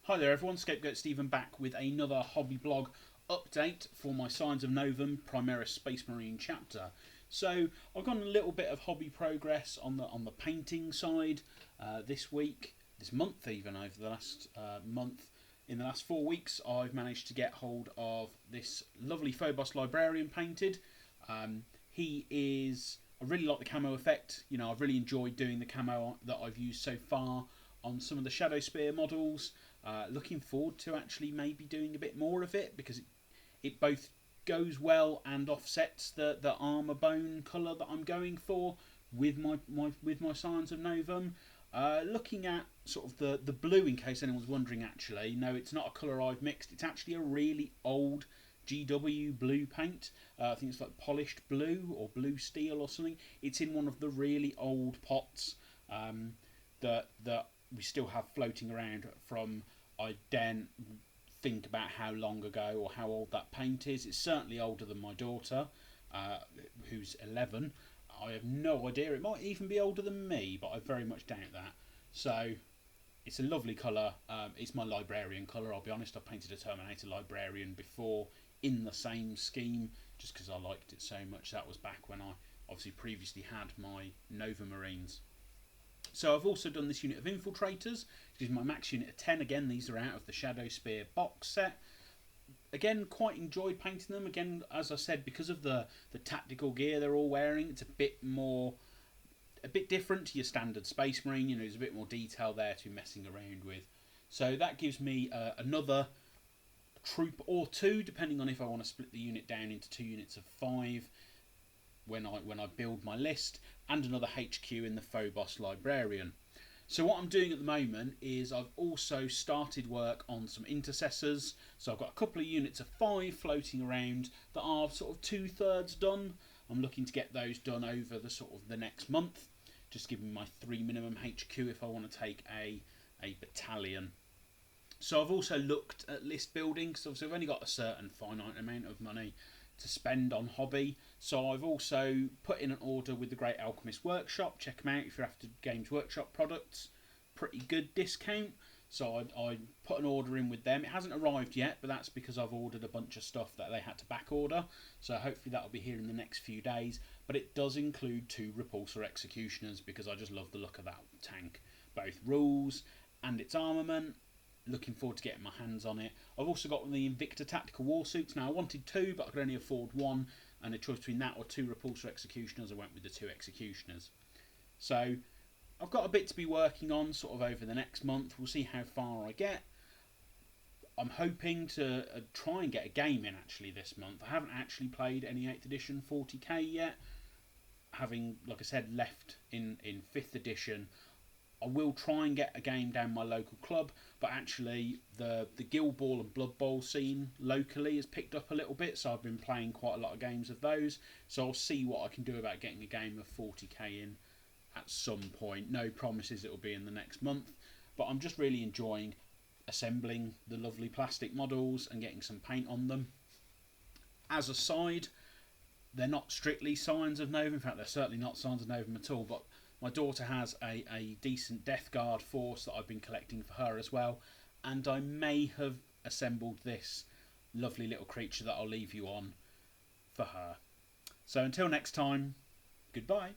Hi there everyone, Scapegoat Stephen back with another hobby blog update for my Scions of Novum Primaris Space Marine chapter. So I've got a little bit of hobby progress on the painting side this month even, over the last month. In the last 4 weeks I've managed to get hold of this lovely Phobos Librarian painted. I really like the camo effect. You know, I've really enjoyed doing the camo that I've used so far on some of the Shadow Spear models. Looking forward to actually maybe doing a bit more of it, because it both goes well and offsets the armour bone colour that I'm going for with my Scions of Novum. Looking at sort of the blue, in case anyone's wondering, actually, no, it's not a colour I've mixed. It's actually a really old GW blue paint. I think it's like polished blue or blue steel or something. It's in one of the really old pots that we still have floating around from, I daren't think about how long ago or how old that paint is. It's certainly older than my daughter, who's 11. I have no idea. It might even be older than me, but I very much doubt that. So it's a lovely colour. It's my Librarian colour, I'll be honest. I painted a Terminator Librarian before in the same scheme, just because I liked it so much. That was back when I obviously previously had my Nova Marines. So I've also done this unit of Infiltrators, which is my max unit of 10. Again, these are out of the Shadow Spear box set. Again, quite enjoyed painting them. Again, as I said, because of the tactical gear they're all wearing, it's a bit different to your standard Space Marine. You know, there's a bit more detail there to be messing around with. So that gives me another troop or two, depending on if I want to split the unit down into 2 units of 5 when I build my list, and another HQ in the Phobos Librarian. So what I'm doing at the moment is I've also started work on some intercessors. So I've got a couple of units of 5 floating around that are sort of 2/3 done. I'm looking to get those done over the next month, just giving my 3 minimum HQ if I want to take a battalion. So I've also looked at list building, because obviously I've only got a certain finite amount of money to spend on hobby. So I've also put in an order with the Great Alchemist Workshop. Check them out if you're after Games Workshop products. Pretty good discount. So I put an order in with them. It hasn't arrived yet, but that's because I've ordered a bunch of stuff that they had to back order. So hopefully that'll be here in the next few days. But it does include 2 Repulsor Executioners, because I just love the look of that tank. Both rules and its armament. Looking forward to getting my hands on it. I've also got the Invicta Tactical Warsuits. Now I wanted 2, but I could only afford 1, and a choice between that or 2 Repulsor Executioners. I went with the 2 Executioners. So I've got a bit to be working on sort of over the next month. We'll see how far I get. I'm hoping to try and get a game in actually this month. I haven't actually played any 8th edition 40k yet, having, like I said, left in 5th edition. I will try and get a game down my local club, but actually the Guild Ball and Blood Bowl scene locally has picked up a little bit, so I've been playing quite a lot of games of those. So I'll see what I can do about getting a game of 40k in at some point. No promises it will be in the next month, but I'm just really enjoying assembling the lovely plastic models and getting some paint on them. As a side, they're not strictly Scions of Novum. In fact, they're certainly not Scions of Novum at all, but my daughter has a decent Death Guard force that I've been collecting for her as well, and I may have assembled this lovely little creature that I'll leave you on for her. So until next time, goodbye.